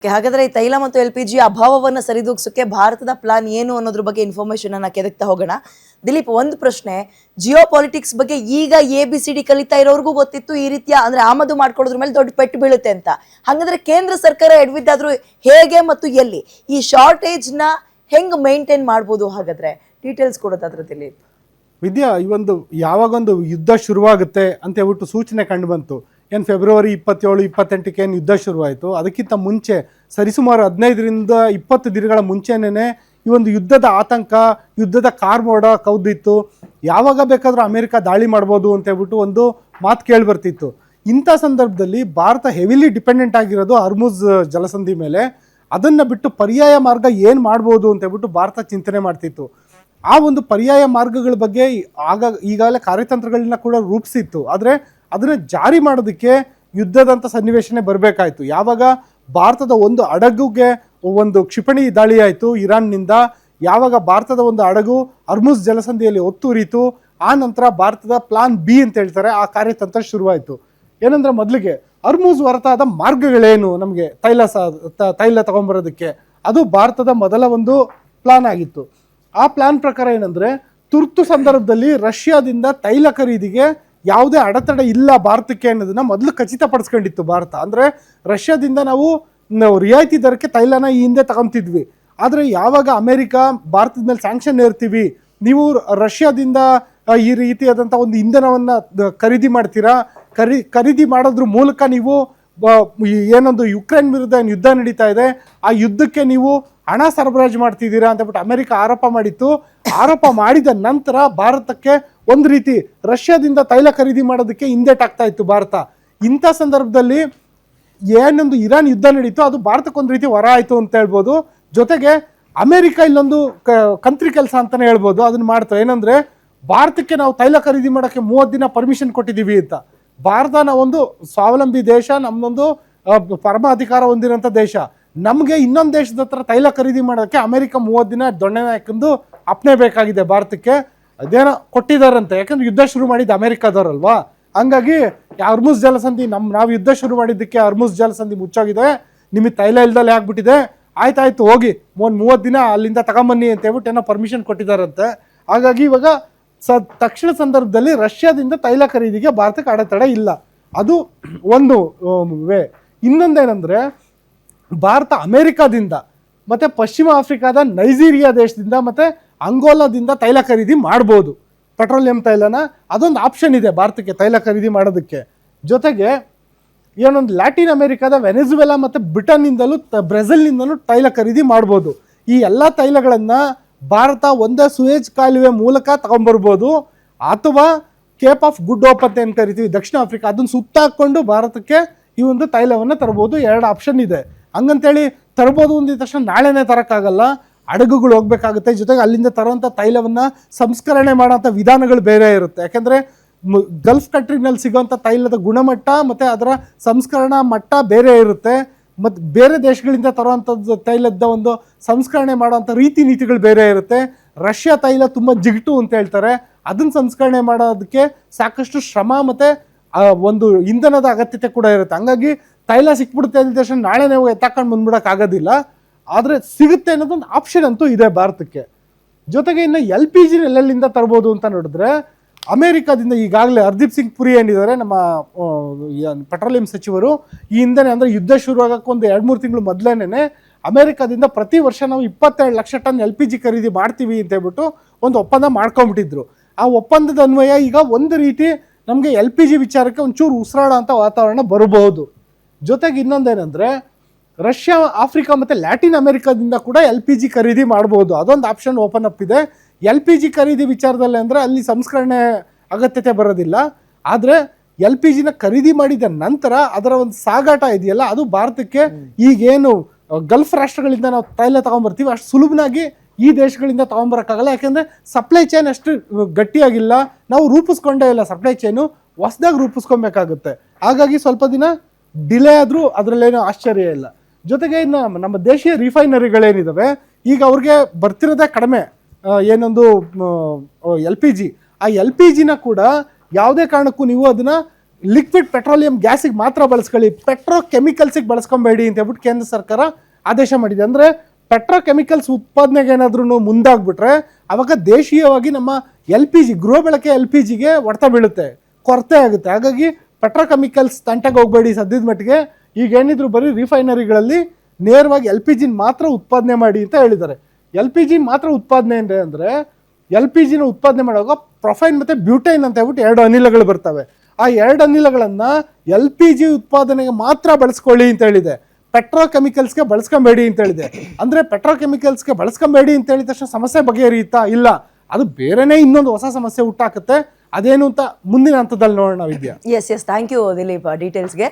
ಹಾಗಾದ್ರೆ ಈ ತೈಲ ಮತ್ತು LPG ಅಭಾವವನ್ನು ಸರಿದೂಗಿಸೋಕೆ ಭಾರತದ ಪ್ಲಾನ್ ಏನು ಅನ್ನೋದ್ರ ಬಗ್ಗೆ ಇನ್ಫಾರ್ಮೇಶನ್ ಅನ್ನ ಕೆದಕ್ತಾ ಹೋಗೋಣ. ದಿಲೀಪ್, ಒಂದು ಪ್ರಶ್ನೆ, ಜಿಯೋ ಪಾಲಿಟಿಕ್ಸ್ ಬಗ್ಗೆ ಈಗ ABCD ಕಲಿತಾ ಇರೋರ್ಗೂ ಗೊತ್ತಿತ್ತು ಈ ರೀತಿಯ ಅಂದ್ರೆ ಆಮದು ಮಾಡ್ಕೊಳ್ಳೋದ್ರ ಮೇಲೆ ದೊಡ್ಡ ಪೆಟ್ಟು ಬೀಳುತ್ತೆ ಅಂತ. ಹಾಗಾದ್ರೆ ಕೇಂದ್ರ ಸರ್ಕಾರ ಎಡವಿದ್ದಾದ್ರೂ ಹೇಗೆ ಮತ್ತು ಎಲ್ಲಿ ಈ ಶಾರ್ಟೇಜ್ ನ ಹೆಂಗ್ ಮೇಂಟೈನ್ ಮಾಡ್ಬೋದು? ಹಾಗಾದ್ರೆ ಡೀಟೇಲ್ಸ್ ಕೊಡೋದಾದ್ರೆ ದಿಲೀಪ್. ವಿದ್ಯಾ, ಈ ಒಂದು ಯಾವಾಗೊಂದು ಯುದ್ಧ ಶುರುವಾಗುತ್ತೆ ಅಂತ ಹೇಳ್ಬಿಟ್ಟು ಸೂಚನೆ ಕಂಡು ಬಂತು. ಏನು ಫೆಬ್ರವರಿ 27-28ಕ್ಕೆ ಏನು ಯುದ್ಧ ಶುರುವಾಯಿತು, ಅದಕ್ಕಿಂತ ಮುಂಚೆ ಸರಿಸುಮಾರು 15-20 ದಿನಗಳ ಮುಂಚೆನೇ ಈ ಒಂದು ಯುದ್ಧದ ಆತಂಕ, ಯುದ್ಧದ ಕಾರ್ಮೋಡ ಕೌದಿತ್ತು. ಯಾವಾಗ ಬೇಕಾದರೂ ಅಮೆರಿಕ ದಾಳಿ ಮಾಡ್ಬೋದು ಅಂತ ಹೇಳ್ಬಿಟ್ಟು ಒಂದು ಮಾತು ಕೇಳಿ ಬರ್ತಿತ್ತು. ಇಂಥ ಸಂದರ್ಭದಲ್ಲಿ ಭಾರತ ಹೆವಿಲಿ ಡಿಪೆಂಡೆಂಟ್ ಆಗಿರೋದು ಹರ್ಮುಜ್ ಜಲಸಂಧಿ ಮೇಲೆ. ಅದನ್ನು ಬಿಟ್ಟು ಪರ್ಯಾಯ ಮಾರ್ಗ ಏನು ಮಾಡ್ಬೋದು ಅಂತ ಹೇಳ್ಬಿಟ್ಟು ಭಾರತ ಚಿಂತನೆ ಮಾಡ್ತಿತ್ತು. ಆ ಒಂದು ಪರ್ಯಾಯ ಮಾರ್ಗಗಳ ಬಗ್ಗೆ ಈಗಾಗಲೇ ಕಾರ್ಯತಂತ್ರಗಳನ್ನ ಕೂಡ ರೂಪಿಸಿತ್ತು. ಆದರೆ ಅದನ್ನು ಜಾರಿ ಮಾಡೋದಕ್ಕೆ ಯುದ್ಧದಂಥ ಸನ್ನಿವೇಶನೇ ಬರಬೇಕಾಯಿತು. ಯಾವಾಗ ಭಾರತದ ಒಂದು ಹಡಗುಗೆ ಒಂದು ಕ್ಷಿಪಣಿ ದಾಳಿ ಆಯಿತು ಇರಾನ್ನಿಂದ, ಯಾವಾಗ ಭಾರತದ ಒಂದು ಹಡಗು ಹರ್ಮುಜ್ ಜಲಸಂಧಿಯಲ್ಲಿ ಒತ್ತುರಿತು, ಆ ನಂತರ ಭಾರತದ ಪ್ಲಾನ್ B ಅಂತ ಹೇಳ್ತಾರೆ, ಆ ಕಾರ್ಯತಂತ್ರ ಶುರುವಾಯಿತು. ಏನಂದರೆ, ಮೊದಲಿಗೆ ಹರ್ಮುಜ್ ಹೊರತಾದ ಮಾರ್ಗಗಳೇನು ನಮಗೆ ತೈಲ ತಗೊಂಬರೋದಕ್ಕೆ, ಅದು ಭಾರತದ ಮೊದಲ ಒಂದು ಪ್ಲಾನ್ ಆಗಿತ್ತು. ಆ ಪ್ಲಾನ್ ಪ್ರಕಾರ ಏನಂದರೆ, ತುರ್ತು ಸಂದರ್ಭದಲ್ಲಿ ರಷ್ಯಾದಿಂದ ತೈಲ ಖರೀದಿಗೆ ಯಾವುದೇ ಅಡೆತಡೆ ಇಲ್ಲ ಭಾರತಕ್ಕೆ ಅನ್ನೋದನ್ನ ಮೊದಲು ಖಚಿತಪಡಿಸ್ಕೊಂಡಿತ್ತು ಭಾರತ. ಅಂದರೆ ರಷ್ಯಾದಿಂದ ನಾವು ರಿಯಾಯಿತಿ ದರಕ್ಕೆ ತೈಲನ ಈ ಹಿಂದೆ ತಗೊಂತಿದ್ವಿ. ಆದರೆ ಯಾವಾಗ ಅಮೆರಿಕ ಭಾರತದ ಮೇಲೆ ಸ್ಯಾಂಕ್ಷನ್ ಏರ್ತೀವಿ, ನೀವು ರಷ್ಯಾದಿಂದ ಈ ರೀತಿಯಾದಂಥ ಒಂದು ಇಂಧನವನ್ನು ಖರೀದಿ ಮಾಡ್ತೀರಾ, ಖರೀದಿ ಮಾಡೋದ್ರ ಮೂಲಕ ನೀವು ಏನೊಂದು ಯುಕ್ರೇನ್ ವಿರುದ್ಧ ಏನು ಯುದ್ಧ ನಡೀತಾ ಇದೆ, ಆ ಯುದ್ಧಕ್ಕೆ ನೀವು ಹಣ ಸರಬರಾಜು ಮಾಡ್ತಿದ್ದೀರಾ ಅಂತ ಬಿಟ್ಟು ಅಮೆರಿಕ ಆರೋಪ ಮಾಡಿತ್ತು. ಆರೋಪ ಮಾಡಿದ ನಂತರ ಭಾರತಕ್ಕೆ ಒಂದು ರೀತಿ ರಷ್ಯಾದಿಂದ ತೈಲ ಖರೀದಿ ಮಾಡೋದಕ್ಕೆ ಹಿಂದೇಟಾಗ್ತಾ ಇತ್ತು ಭಾರತ. ಇಂಥ ಸಂದರ್ಭದಲ್ಲಿ ಏನೊಂದು ಇರಾನ್ ಯುದ್ಧ ನಡೀತು, ಅದು ಭಾರತಕ್ಕೊಂದು ರೀತಿ ಹೊರ ಆಯಿತು ಅಂತ ಹೇಳ್ಬೋದು. ಜೊತೆಗೆ ಅಮೆರಿಕ ಇಲ್ಲೊಂದು ಕಂತ್ರಿ ಕೆಲಸ ಅಂತಲೇ ಹೇಳ್ಬೋದು, ಅದನ್ನು ಮಾಡ್ತಾರೆ. ಏನಂದರೆ, ಭಾರತಕ್ಕೆ ನಾವು ತೈಲ ಖರೀದಿ ಮಾಡೋಕ್ಕೆ 30 ದಿನ ಪರ್ಮಿಷನ್ ಕೊಟ್ಟಿದ್ದೀವಿ ಅಂತ. ಭಾರತ ನಾವೊಂದು ಸ್ವಾವಲಂಬಿ ದೇಶ, ನಮ್ಮದೊಂದು ಪರಮ ಅಧಿಕಾರ ಹೊಂದಿರೋಂಥ ದೇಶ. ನಮಗೆ ಇನ್ನೊಂದು ದೇಶದ ಹತ್ರ ತೈಲ ಖರೀದಿ ಮಾಡೋಕ್ಕೆ ಅಮೆರಿಕ 30 ದಿನ ದೊಣ್ಣೆ ಹಾಕೊಂಡು ಅಪ್ಪಣೆ ಬೇಕಾಗಿದೆ ಭಾರತಕ್ಕೆ. ಅದೇನೋ ಕೊಟ್ಟಿದ್ದಾರಂತೆ, ಯಾಕಂದ್ರೆ ಯುದ್ಧ ಶುರು ಮಾಡಿದ್ದು ಅಮೆರಿಕದವರಲ್ವಾ. ಹಂಗಾಗಿ ಹರ್ಮುಜ್ ಜಲಸಂಧಿ ನಾವು ಯುದ್ಧ ಶುರು ಮಾಡಿದ್ದಕ್ಕೆ ಹರ್ಮುಜ್ ಜಲಸಂಧಿ ಮುಚ್ಚೋಗಿದೆ, ನಿಮಗೆ ತೈಲ ಇಲ್ದಲ್ಲೇ ಆಗ್ಬಿಟ್ಟಿದೆ, ಆಯ್ತಾಯ್ತು ಹೋಗಿ 30 ದಿನ ಅಲ್ಲಿಂದ ತಗೊಂಬನ್ನಿ ಅಂತ ಹೇಳ್ಬಿಟ್ಟು ಏನೋ ಪರ್ಮಿಷನ್ ಕೊಟ್ಟಿದ್ದಾರಂತೆ. ಹಾಗಾಗಿ ಇವಾಗ ತಕ್ಷಣ ಸಂದರ್ಭದಲ್ಲಿ ರಷ್ಯಾದಿಂದ ತೈಲ ಖರೀದಿಗೆ ಭಾರತಕ್ಕೆ ಅಡೆತಡೆ ಇಲ್ಲ. ಅದು ಒಂದು ವೇ. ಇನ್ನೊಂದೇನೆಂದರೆ, ಭಾರತ ಅಮೆರಿಕಾದಿಂದ ಮತ್ತು ಪಶ್ಚಿಮ ಆಫ್ರಿಕಾದ ನೈಜೀರಿಯಾ ದೇಶದಿಂದ ಮತ್ತು ಅಂಗೋಲಾದಿಂದ ತೈಲ ಖರೀದಿ ಮಾಡ್ಬೋದು, ಪೆಟ್ರೋಲಿಯಂ ತೈಲನ. ಅದೊಂದು ಆಪ್ಷನ್ ಇದೆ ಭಾರತಕ್ಕೆ ತೈಲ ಖರೀದಿ ಮಾಡೋದಕ್ಕೆ. ಜೊತೆಗೆ ಏನೊಂದು ಲ್ಯಾಟಿನ್ ಅಮೆರಿಕಾದ ವೆನೆಜುವೆಲಾ ಮತ್ತು ಬ್ರಿಟನ್ನಿಂದಲೂ ಬ್ರೆಜಿಲ್ನಿಂದಲೂ ತೈಲ ಖರೀದಿ ಮಾಡ್ಬೋದು. ಈ ಎಲ್ಲ ತೈಲಗಳನ್ನು ಭಾರತ ಒಂದೇ ಸುಯೇಜ್ ಕಾಲುವೆ ಮೂಲಕ ತಗೊಂಬರ್ಬೋದು, ಅಥವಾ ಕೇಪ್ ಆಫ್ ಗುಡ್ ಹೋಪ್ ಅಂತ ಏನು ಕರಿತೀವಿ ದಕ್ಷಿಣ ಆಫ್ರಿಕಾ, ಅದನ್ನು ಸುತ್ತಾಕೊಂಡು ಭಾರತಕ್ಕೆ ಈ ಒಂದು ತೈಲವನ್ನು ತರ್ಬೋದು. 2 ಆಪ್ಷನ್ ಇದೆ. ಹಂಗಂತೇಳಿ ತರ್ಬೋದು ಅಂದಿದ ತಕ್ಷಣ ನಾಳೆನೇ ತರೋಕ್ಕಾಗಲ್ಲ, ಹಡಗುಗಳು ಹೋಗ್ಬೇಕಾಗುತ್ತೆ. ಜೊತೆಗೆ ಅಲ್ಲಿಂದ ತರೋಂಥ ತೈಲವನ್ನು ಸಂಸ್ಕರಣೆ ಮಾಡೋಂಥ ವಿಧಾನಗಳು ಬೇರೆ ಇರುತ್ತೆ. ಯಾಕೆಂದರೆ ಗಲ್ಫ್ ಕಂಟ್ರಿನಲ್ಲಿ ಸಿಗೋಂಥ ತೈಲದ ಗುಣಮಟ್ಟ ಮತ್ತು ಅದರ ಸಂಸ್ಕರಣಾ ಮಟ್ಟ ಬೇರೆ ಇರುತ್ತೆ. ಮತ್ತು ಬೇರೆ ದೇಶಗಳಿಂದ ತರುವಂಥದ್ದು ತೈಲದ ಒಂದು ಸಂಸ್ಕರಣೆ ಮಾಡೋವಂಥ ರೀತಿ ನೀತಿಗಳು ಬೇರೆ ಇರುತ್ತೆ. ರಷ್ಯಾ ತೈಲ ತುಂಬ ಜಿಗುಟು ಅಂತ ಹೇಳ್ತಾರೆ, ಅದನ್ನು ಸಂಸ್ಕರಣೆ ಮಾಡೋದಕ್ಕೆ ಸಾಕಷ್ಟು ಶ್ರಮ ಮತ್ತು ಒಂದು ಇಂಧನದ ಅಗತ್ಯತೆ ಕೂಡ ಇರುತ್ತೆ. ಹಂಗಾಗಿ ತೈಲ ಸಿಕ್ಬಿಡುತ್ತೆ ಅಂದ ತಕ್ಷಣ ನಾಳೆ ನಾವು ಎತ್ತಾಕೊಂಡು ಬಂದ್ಬಿಡೋಕ್ಕಾಗೋದಿಲ್ಲ, ಆದರೆ ಸಿಗುತ್ತೆ ಅನ್ನೋದೊಂದು ಆಪ್ಷನ್ ಅಂತೂ ಇದೆ ಭಾರತಕ್ಕೆ. ಜೊತೆಗೆ ಇನ್ನು LPG ಎಲ್ಲೆಲ್ಲಿಂದ ತರ್ಬೋದು ಅಂತ ನೋಡಿದ್ರೆ, ಅಮೆರಿಕಾದಿಂದ ಈಗಾಗಲೇ ಹರ್ದೀಪ್ ಸಿಂಗ್ ಪುರಿ ಏನಿದ್ದಾರೆ ನಮ್ಮ ಪೆಟ್ರೋಲಿಯಂ ಸಚಿವರು, ಈ ಹಿಂದೆ ಅಂದರೆ ಯುದ್ಧ ಶುರುವಾಗಕ್ಕೆ ಒಂದು 2-3 ತಿಂಗಳು ಮೊದಲೇನೆ ಅಮೆರಿಕಾದಿಂದ ಪ್ರತಿ ವರ್ಷ ನಾವು 22 ಲಕ್ಷ ಟನ್ LPG ಖರೀದಿ ಮಾಡ್ತೀವಿ ಅಂತ ಹೇಳ್ಬಿಟ್ಟು ಒಂದು ಒಪ್ಪಂದ ಮಾಡ್ಕೊಂಬಿಟ್ಟಿದ್ರು. ಆ ಒಪ್ಪಂದದ ಅನ್ವಯ ಈಗ ಒಂದು ರೀತಿ ನಮಗೆ LPG ವಿಚಾರಕ್ಕೆ ಒಂಚೂರು ಉಸಿರಾಡೋ ಅಂಥ ವಾತಾವರಣ ಬರಬಹುದು. ಜೊತೆಗೆ ಇನ್ನೊಂದೇನೆಂದರೆ, ರಷ್ಯಾ, ಆಫ್ರಿಕಾ ಮತ್ತು ಲ್ಯಾಟಿನ್ ಅಮೆರಿಕಾದಿಂದ ಕೂಡ LPG ಖರೀದಿ ಮಾಡ್ಬೋದು. ಅದೊಂದು ಆಪ್ಷನ್ ಓಪನ್ ಅಪ್ ಇದೆ. LPG ಖರೀದಿ ವಿಚಾರದಲ್ಲಿ ಅಂದರೆ ಅಲ್ಲಿ ಸಂಸ್ಕರಣೆ ಅಗತ್ಯತೆ ಬರೋದಿಲ್ಲ. ಆದರೆ LPGನ ಖರೀದಿ ಮಾಡಿದ ನಂತರ ಅದರ ಒಂದು ಸಾಗಾಟ ಇದೆಯಲ್ಲ, ಅದು ಭಾರತಕ್ಕೆ ಈಗೇನು ಗಲ್ಫ್ ರಾಷ್ಟ್ರಗಳಿಂದ ನಾವು ತೈಲ ತೊಗೊಂಬರ್ತೀವಿ ಅಷ್ಟು ಸುಲಭನಾಗಿ ಈ ದೇಶಗಳಿಂದ ತೊಗೊಂಬರೋಕ್ಕಾಗಲ್ಲ. ಯಾಕೆಂದರೆ ಸಪ್ಲೈ ಚೈನ್ ಅಷ್ಟು ಗಟ್ಟಿಯಾಗಿಲ್ಲ, ನಾವು ರೂಪಿಸ್ಕೊಂಡೇ ಇಲ್ಲ ಸಪ್ಲೈ ಚೈನು, ಹೊಸದಾಗಿ ರೂಪಿಸ್ಕೊಬೇಕಾಗುತ್ತೆ. ಹಾಗಾಗಿ ಸ್ವಲ್ಪ ದಿನ ಡಿಲೇ ಆದರೂ ಅದರಲ್ಲೇನೋ ಆಶ್ಚರ್ಯ ಇಲ್ಲ. ಜೊತೆಗೆ ಇನ್ನು ನಮ್ಮ ದೇಶೀಯ ರಿಫೈನರಿಗಳೇನಿದ್ದಾವೆ, ಈಗ ಅವ್ರಿಗೆ ಬರ್ತಿರೋದೇ ಕಡಿಮೆ, ಏನೊಂದು LPG. ಆ LPGನ ಕೂಡ ಯಾವುದೇ ಕಾರಣಕ್ಕೂ ನೀವು ಅದನ್ನು ಲಿಕ್ವಿಡ್ ಪೆಟ್ರೋಲಿಯಂ ಗ್ಯಾಸಿಗೆ ಮಾತ್ರ ಬಳಸ್ಕೊಳ್ಳಿ, ಪೆಟ್ರೋಕೆಮಿಕಲ್ಸಿಗೆ ಬಳಸ್ಕೊಬೇಡಿ ಅಂತ ಹೇಳ್ಬಿಟ್ಟು ಕೇಂದ್ರ ಸರ್ಕಾರ ಆದೇಶ ಮಾಡಿದೆ. ಅಂದರೆ ಪೆಟ್ರೋಕೆಮಿಕಲ್ಸ್ ಉತ್ಪಾದನೆಗೆ ಏನಾದ್ರೂ ಮುಂದಾಗ್ಬಿಟ್ರೆ ಅವಾಗ ದೇಶೀಯವಾಗಿ ನಮ್ಮ LPG ಗೃಹ ಬಳಕೆ LPGಗೆ ಹೊಡೆತ ಬೀಳುತ್ತೆ, ಕೊರತೆ ಆಗುತ್ತೆ. ಹಾಗಾಗಿ ಪೆಟ್ರೋಕೆಮಿಕಲ್ಸ್ ತಂಟೆಗೆ ಹೋಗಬೇಡಿ ಸದ್ಯದ ಮಟ್ಟಿಗೆ. ಈಗ ಏನಿದ್ರು ಬರೀ ರಿಫೈನರಿಗಳಲ್ಲಿ ನೇರವಾಗಿ LPG ಮಾತ್ರ ಉತ್ಪಾದನೆ ಮಾಡಿ ಅಂತ ಹೇಳಿದ್ದಾರೆ. LPG ಮಾತ್ರ ಉತ್ಪಾದನೆ ಅಂದರೆ LPGನ ಉತ್ಪಾದನೆ ಮಾಡುವಾಗ ಪ್ರೊಫೈನ್ ಮತ್ತು ಬ್ಯೂಟೈನ್ ಅಂತ ಹೇಳ್ಬಿಟ್ಟು 2 ಅನಿಲಗಳು ಬರ್ತವೆ. ಆ 2 ಅನಿಲಗಳನ್ನು LPG ಉತ್ಪಾದನೆಗೆ ಮಾತ್ರ ಬಳಸ್ಕೊಳ್ಳಿ ಅಂತ ಹೇಳಿದೆ, ಪೆಟ್ರೋಕೆಮಿಕಲ್ಸ್ಗೆ ಬಳಸ್ಕೊಬೇಡಿ ಅಂತ ಹೇಳಿದೆ. ಅಂದರೆ ಪೆಟ್ರೋಕೆಮಿಕಲ್ಸ್ಗೆ ಬಳಸ್ಕೊಬೇಡಿ ಅಂತ ಹೇಳಿದ ತಕ್ಷಣ ಸಮಸ್ಯೆ ಬಗೆಹರಿಯುತ್ತಾ? ಇಲ್ಲ, ಅದು ಬೇರೆನೇ ಇನ್ನೊಂದು ಹೊಸ ಸಮಸ್ಯೆ ಹುಟ್ಟಾಕುತ್ತೆ. ಅದೇನು ಅಂತ ಮುಂದಿನ ಹಂತದಲ್ಲಿ ನೋಡೋಣ Vidya. Yes thank you Dileep ಡೀಟೇಲ್ಸ್ಗೆ.